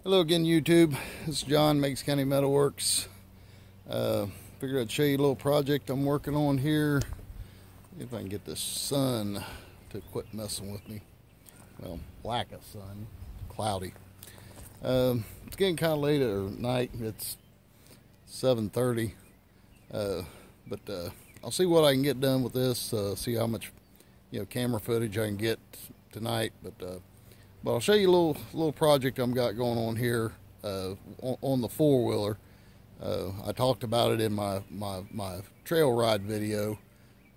Hello again, YouTube. This is John, Meigs County Metalworks. Figured I'd show you a little project I'm working on here. If I can get the sun to quit messing with me. Well, lack of sun, cloudy. It's getting kind of late at night. It's 7:30. But I'll see what I can get done with this. See how much camera footage I can get tonight. But I'll show you a little project I've got going on here on the four-wheeler. I talked about it in my trail ride video,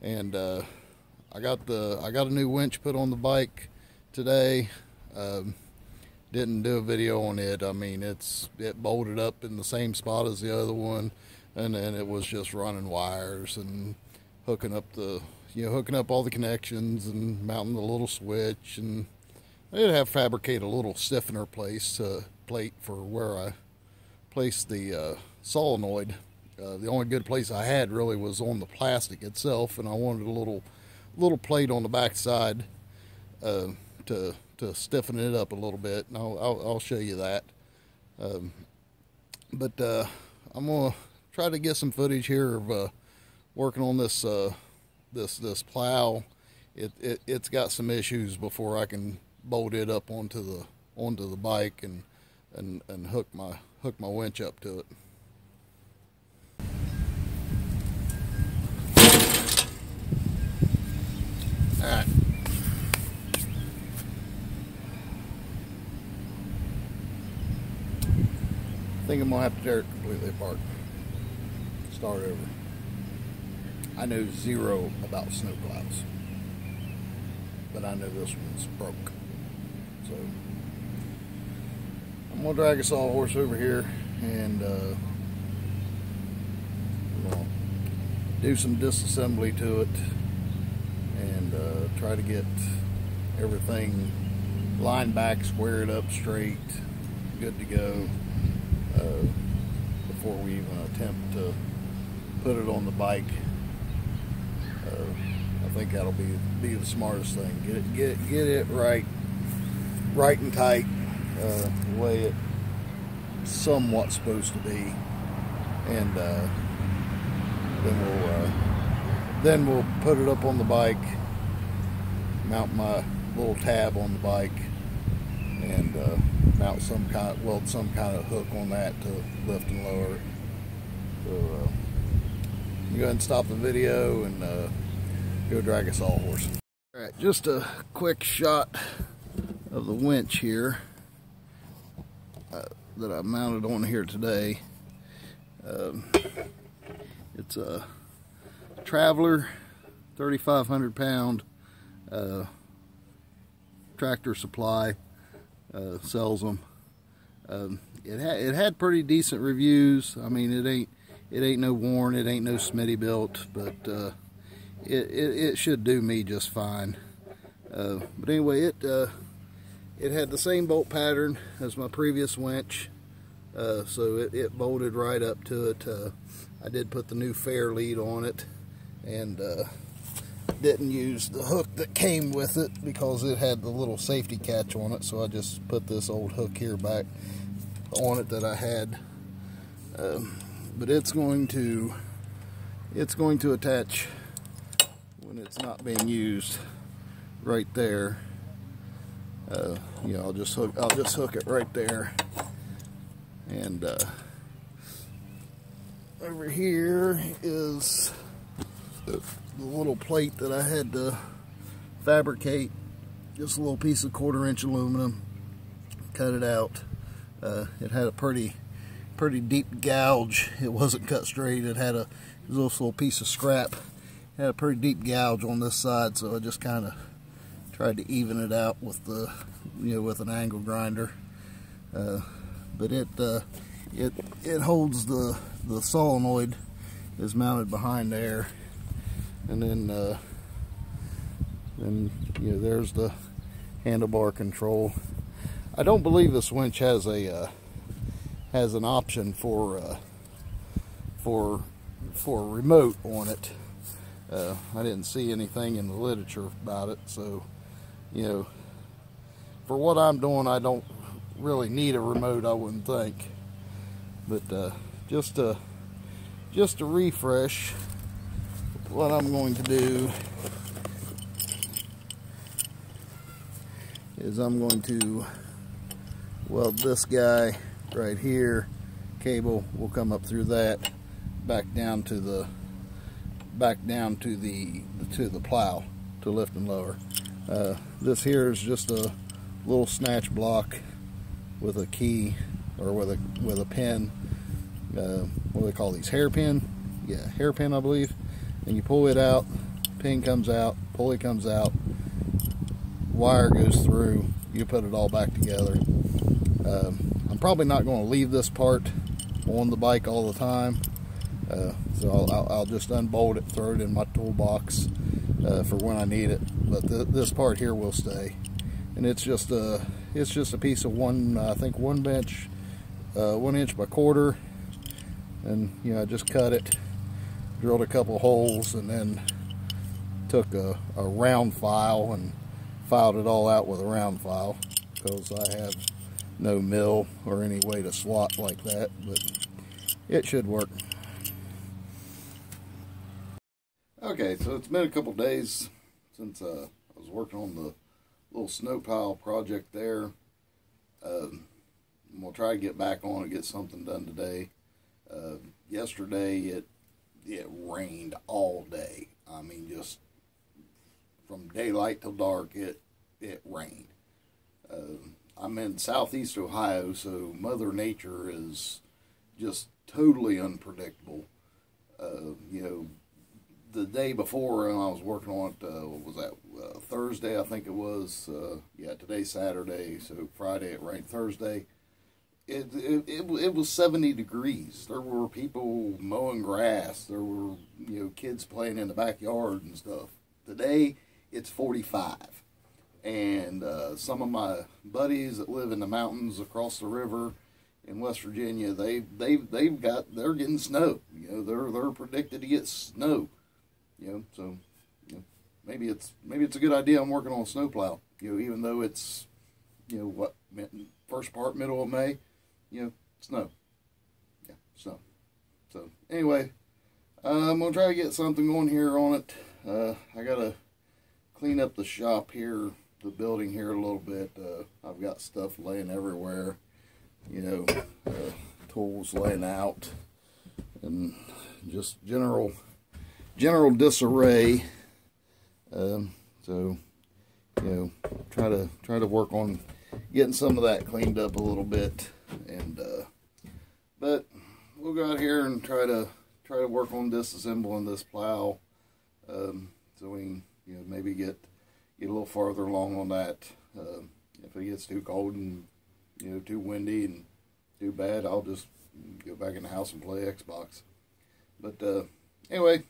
and I got a new winch put on the bike today. Didn't do a video on it. I mean, it bolted up in the same spot as the other one, and then it was just running wires and hooking up all the connections and mounting the little switch. And I did have to fabricate a little stiffener plate for where I placed the solenoid. The only good place I had really was on the plastic itself, and I wanted a little plate on the back side to stiffen it up a little bit. And I'll show you that. But I'm gonna try to get some footage here of working on this plow. It's got some issues before I can bolt it up onto the bike and hook my winch up to it. All right. I think I'm gonna have to tear it completely apart. Start over. I know zero about snowplows, but I know this one's broke. So I'm gonna drag a sawhorse over here and we'll do some disassembly to it and try to get everything lined back, squared up straight, good to go before we even attempt to put it on the bike. I think that'll be the smartest thing. Get it right and tight, the way it's somewhat supposed to be, and then we'll put it up on the bike, mount my little tab on the bike, and weld some kind of hook on that to lift and lower it. So go ahead and stop the video and go drag a sawhorse. All right, just a quick shot of the winch here that I mounted on here today. It's a Traveler 3,500 pound Tractor Supply sells them. It had pretty decent reviews. I mean, it ain't no worn, it ain't no Smitty built, but it should do me just fine. But anyway, it had the same bolt pattern as my previous winch, so it bolted right up to it. I did put the new fair lead on it, and didn't use the hook that came with it because it had the little safety catch on it, so I just put this old hook here back on it that I had. But it's going to attach when it's not being used right there. I'll just hook it right there, and over here is the little plate that I had to fabricate. Just a little piece of 1/4-inch aluminum. Cut it out. It had a pretty deep gouge. It wasn't cut straight. It had a little piece of scrap. It had a pretty deep gouge on this side, so I just kind of tried to even it out with with an angle grinder. But it holds the solenoid is mounted behind there, and then there's the handlebar control. I don't believe this winch has an option for remote on it. I didn't see anything in the literature about it, so for what I'm doing, I don't really need a remote, I wouldn't think. But just to refresh, what I'm going to do is I'm going to weld this guy right here. Cable will come up through that, back down to the plow to lift and lower. This here is just a little snatch block with a key, or with a pin. What do they call these? Hairpin? Yeah, hairpin, I believe. And you pull it out, pin comes out, pulley comes out, wire goes through. You put it all back together. I'm probably not going to leave this part on the bike all the time, so I'll just unbolt it, throw it in my toolbox for when I need it. But this part here will stay, and it's just a piece of I think 1 inch by 1/4, and you know, I just cut it, drilled a couple holes, and then took a round file and filed it all out with a round file, because I have no mill or any way to slot like that, but it should work. Okay, so it's been a couple days since I was working on the little snowplow project there. We'll try to get back on and get something done today. Yesterday it rained all day. I mean, just from daylight till dark, it rained. I'm in southeast Ohio, so Mother Nature is just totally unpredictable. You know, the day before when I was working on it, what was that, Thursday, I think it was. Yeah, today's Saturday, so Friday it rained. Thursday, it was 70 degrees. There were people mowing grass. There were, you know, kids playing in the backyard and stuff. Today, it's 45. And some of my buddies that live in the mountains across the river in West Virginia, they're getting snow. You know, they're predicted to get snow. You know, so you know, maybe it's a good idea I'm working on a snowplow. You know, even though it's, you know, what, first part, middle of May, you know, snow. Yeah, snow. So anyway, I'm gonna try to get something going here on it. I gotta clean up the shop here, the building here a little bit. I've got stuff laying everywhere, you know, tools laying out, and just general disarray. So, you know, try to work on getting some of that cleaned up a little bit, and but we'll go out here and try to work on disassembling this plow, so we can, you know, maybe get a little farther along on that. If it gets too cold and, you know, too windy and too bad, I'll just go back in the house and play Xbox. But anyway,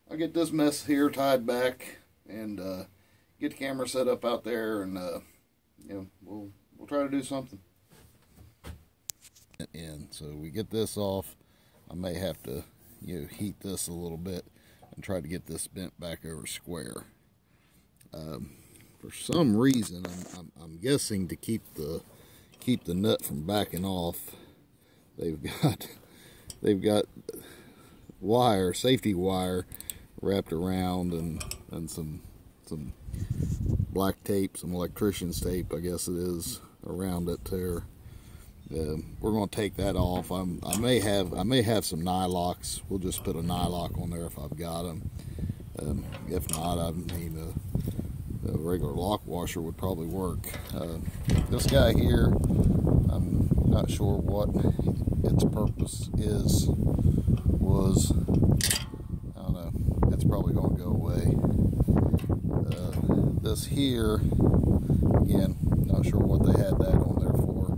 I'll get this mess here tied back and get the camera set up out there, and you know, we'll try to do something. And so we get this off. I may have to, you know, heat this a little bit and try to get this bent back over square. For some reason, I'm guessing to keep the nut from backing off, they've got wire, safety wire, wrapped around, and some black tape, some electrician's tape, I guess it is, around it there. We're going to take that off. I may have some nylocks. We'll just put a nylock on there if I've got them. If not, I mean, a regular lock washer would probably work. This guy here, I'm not sure what its purpose was. I don't know. It's probably going to go away. This here, again, not sure what they had that on there for.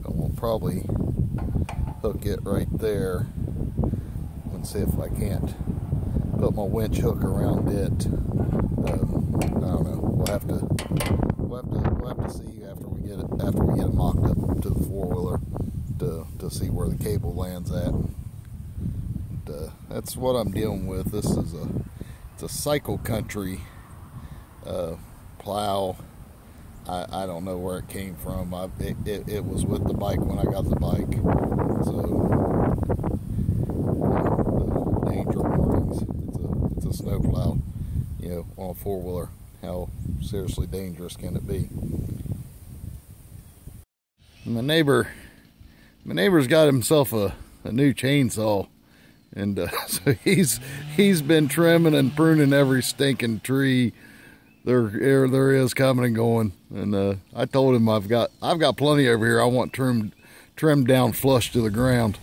But we'll probably hook it right there and see if I can't put my winch hook around it. I don't know. We'll have to see after we get it mocked up to the four-wheeler to see where the cable lands at. But, that's what I'm dealing with. This is it's a cycle country plow. I don't know where it came from. It was with the bike when I got the bike. So danger warnings. It's a snowplow, you know, on a four-wheeler. How seriously dangerous can it be? My neighbor's got himself a new chainsaw, and so he's been trimming and pruning every stinking tree there is coming and going. And I told him I've got plenty over here. I want trimmed down flush to the ground.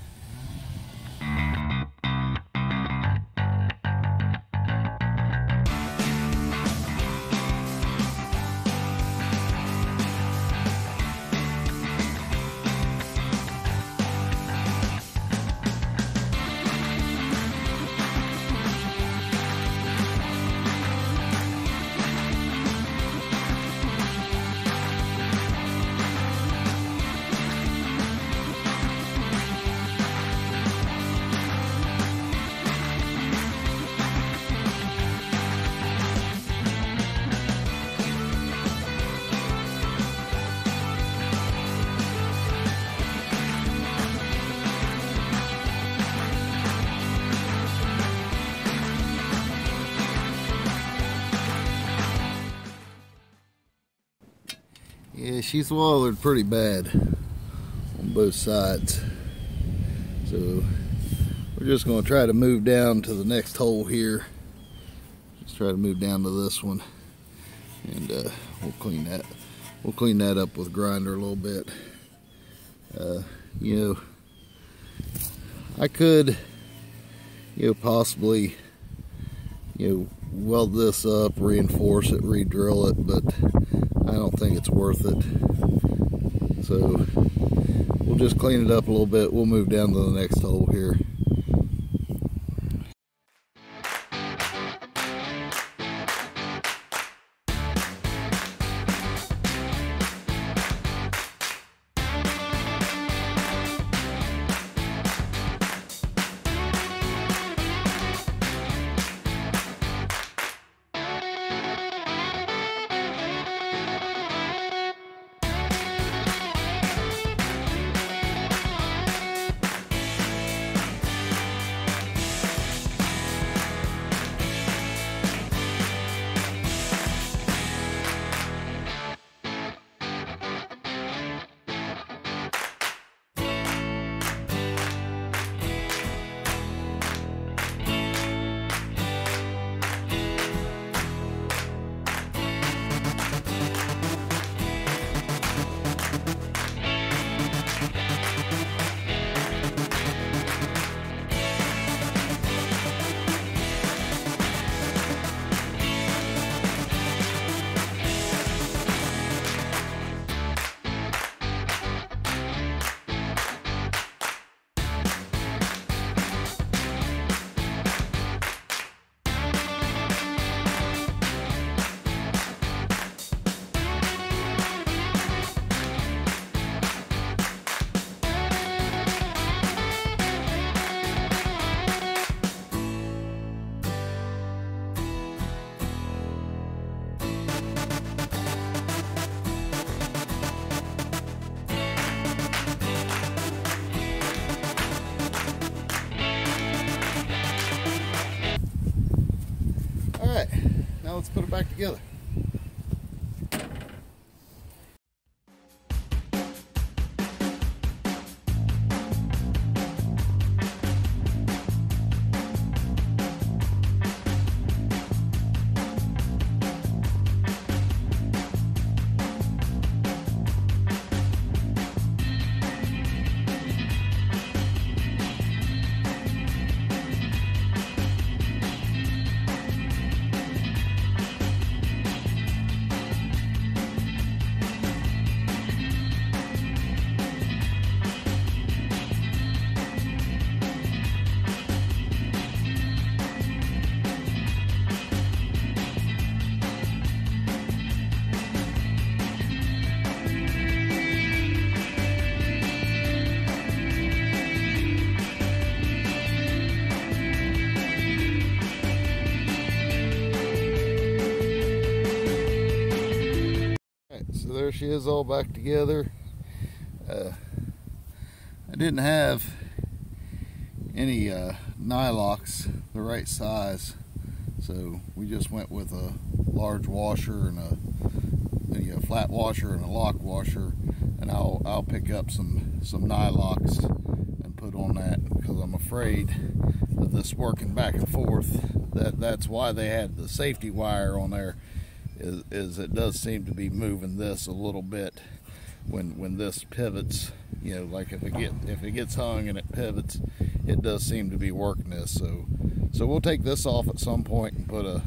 Yeah, she's swallowed pretty bad on both sides. So we're just going to try to move down to the next hole here. Just try to move down to this one, and we'll clean that. We'll clean that up with a grinder a little bit. You know, I could, you know, possibly, you know, weld this up, reinforce it, re-drill it, but I don't think it's worth it. So we'll just clean it up a little bit. We'll move down to the next hole here. Alright, now let's put it back together. she is all back together. I didn't have any nylocks the right size, so we just went with a large washer and a flat washer and a lock washer, and I'll pick up some nylocks and put on that, because I'm afraid of this working back and forth. That's why they had the safety wire on there, is it does seem to be moving this a little bit when this pivots. You know, like if it gets hung and it pivots, it does seem to be working this. So we'll take this off at some point and put a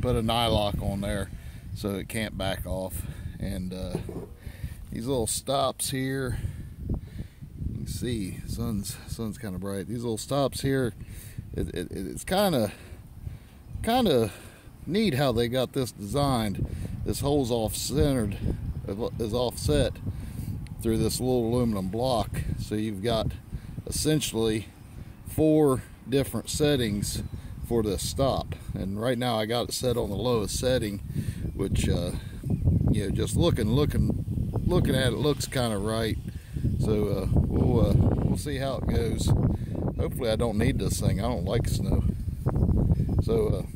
nylock on there so it can't back off. And these little stops here, you can see sun's kind of bright. These little stops here, it's kind of neat how they got this designed. This hole's off-centered, is offset through this little aluminum block, so you've got essentially 4 different settings for this stop. And right now I got it set on the lowest setting, which you know, just looking at it looks kind of right. So we'll see how it goes. Hopefully I don't need this thing. I don't like snow. So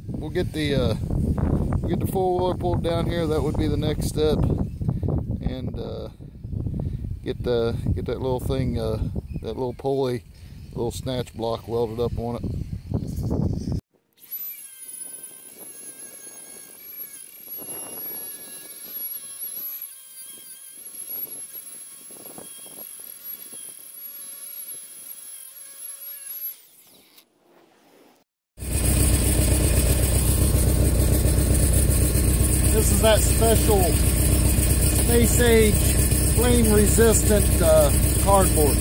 we'll get the four-wheeler pulled down here. That would be the next step, and get that little thing, that little pulley, little snatch block welded up on it. This is that special space age flame resistant cardboard.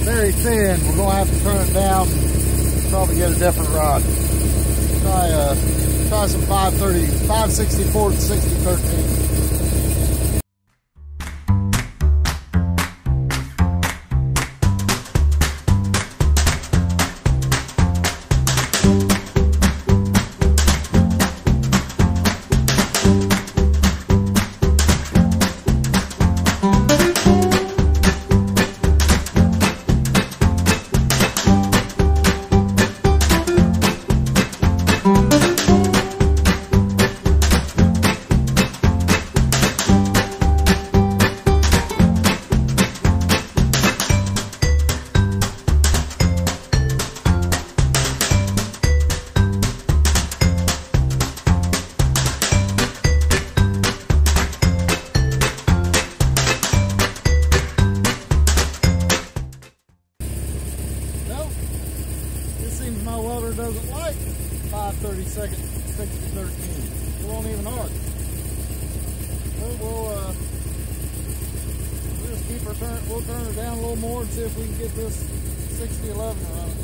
Very thin. We're gonna have to turn it down, probably get a different rod. Try some 564 to 6013. My welder doesn't like 5/32 6013. It won't even arc. We'll just keep her we'll turn her down a little more and see if we can get this 6011 running.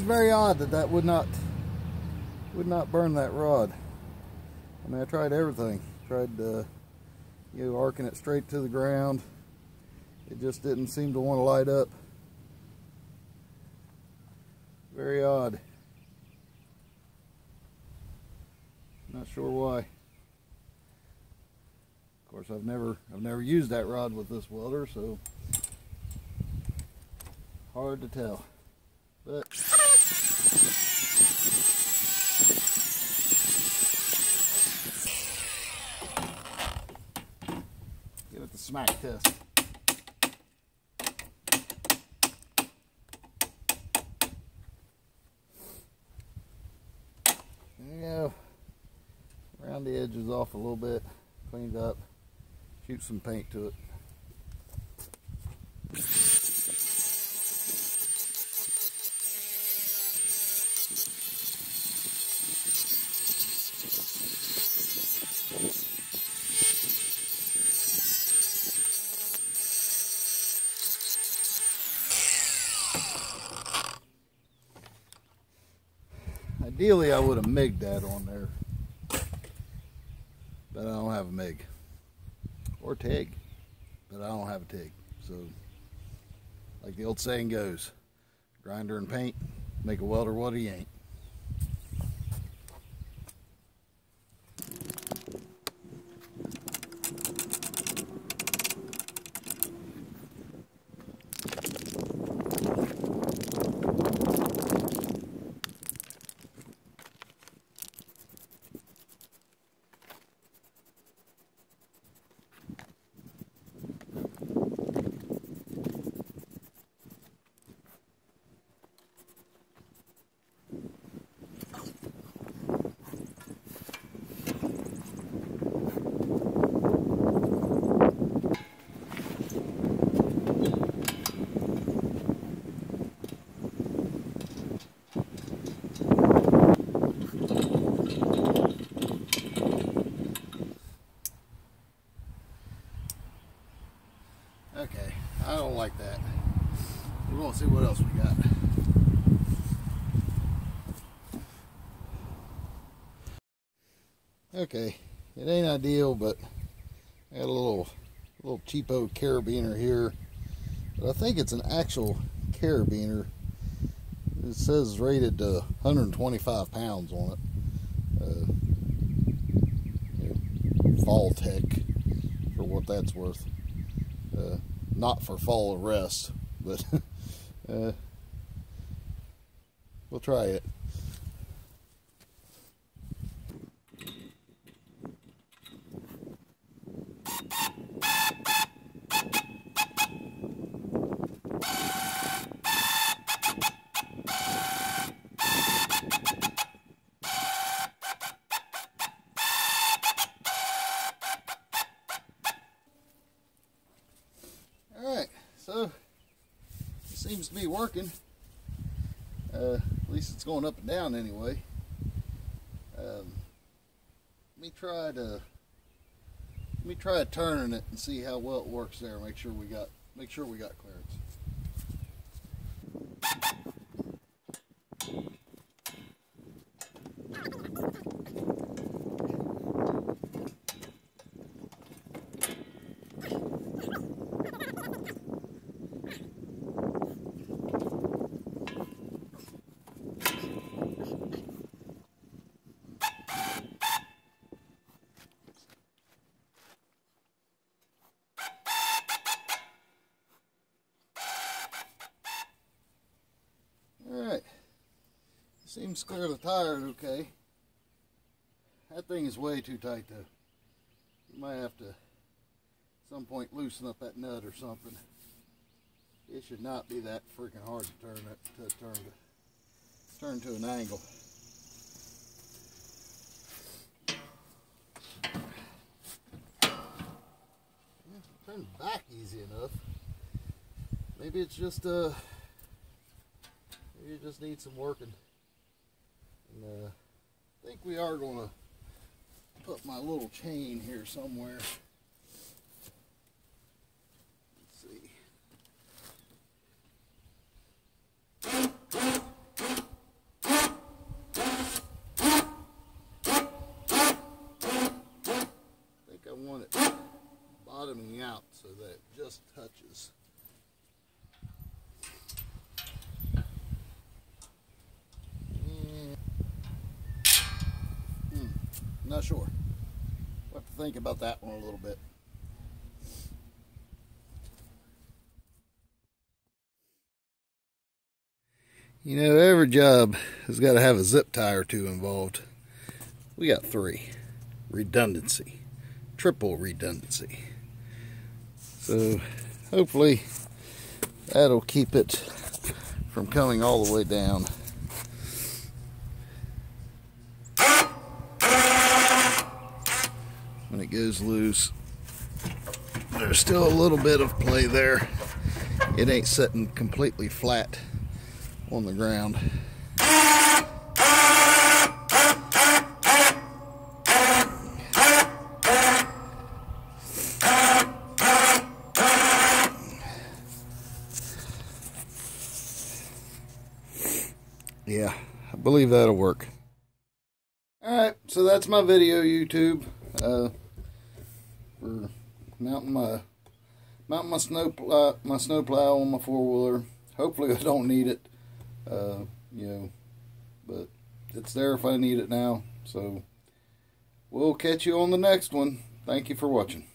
very odd that that would not burn that rod. I mean, I tried everything. Tried arcing it straight to the ground. It just didn't seem to want to light up. Very odd. Not sure why. Of course, I've never used that rod with this welder, so hard to tell. But give it the smack test. There you go. Round the edges off a little bit, cleaned up, shoot some paint to it. Ideally, I would have MIG'd that on there, but I don't have a MIG or TIG, but I don't have a TIG. So, like the old saying goes, grinder and paint make a welder what he ain't. Okay, I don't like that. We're gonna see what else we got. Okay, it ain't ideal, but I got a little cheapo carabiner here. But I think it's an actual carabiner. It says rated 125 pounds on it. Fall Tech, for what that's worth. Not for fall arrest, but we'll try it. Alright, so it seems to be working. At least it's going up and down anyway. Let me try turning it and see how well it works there. Make sure we got clearance. Alright, seems clear the tire okay. That thing is way too tight though. You might have to at some point loosen up that nut or something. It should not be that freaking hard to turn to an angle. Turn back easy enough. Maybe it's just maybe it just needs some working. And I think we are going to put my little chain here somewhere. Let's see. bottoming out so that it just touches. Not sure. We'll have to think about that one a little bit. You know, every job has got to have a zip tie or two involved. We got 3. Redundancy. Triple redundancy. So hopefully that'll keep it from coming all the way down. When it goes loose, there's still a little bit of play there. It ain't sitting completely flat on the ground. Yeah, I believe that'll work. Alright, so that's my video, YouTube. For mounting my snowplow on my 4-wheeler. Hopefully I don't need it, you know, but it's there if I need it now. So we'll catch you on the next one. Thank you for watching.